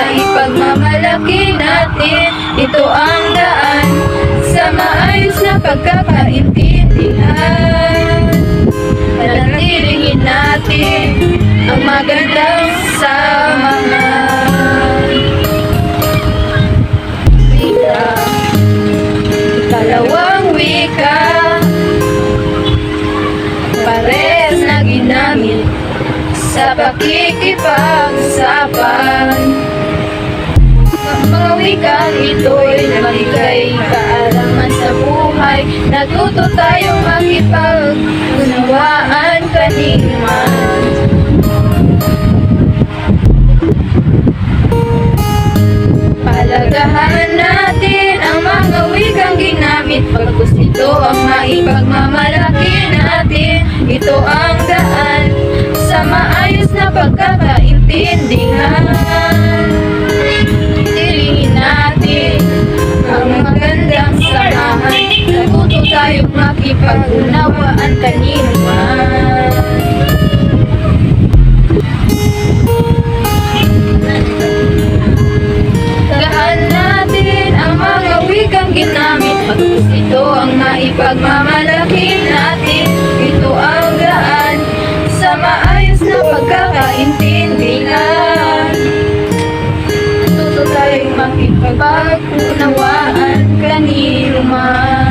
maipagmamalaki natin. Ito ang daan sa maayos na pagkakaintindihan. Panatilihin natin ang magandang samahan. Wika, ikalawang wika, parehas na ginamit sa pakikipag-usapan. Mga wikang ito'y namigay kaalaman sa buhay. Natuto tayong makipag-unawaan kaniman. Palagahan natin ang mga wikang ginamit, pagkus ito ang maipagmamalaki natin. Ito ang daan sa maayos na pagkakaintindihan. Tilihin natin ang magandang samahan. Natuto tayong makipag-unawaan kaniman. Gahan natin ang mga wikang ginamit, pagkus ito ang maipagmamalaki natin. Ito ang daan sa maayos na pagkakaintindihan. Natuto tayong makipag-unawaan kaniman.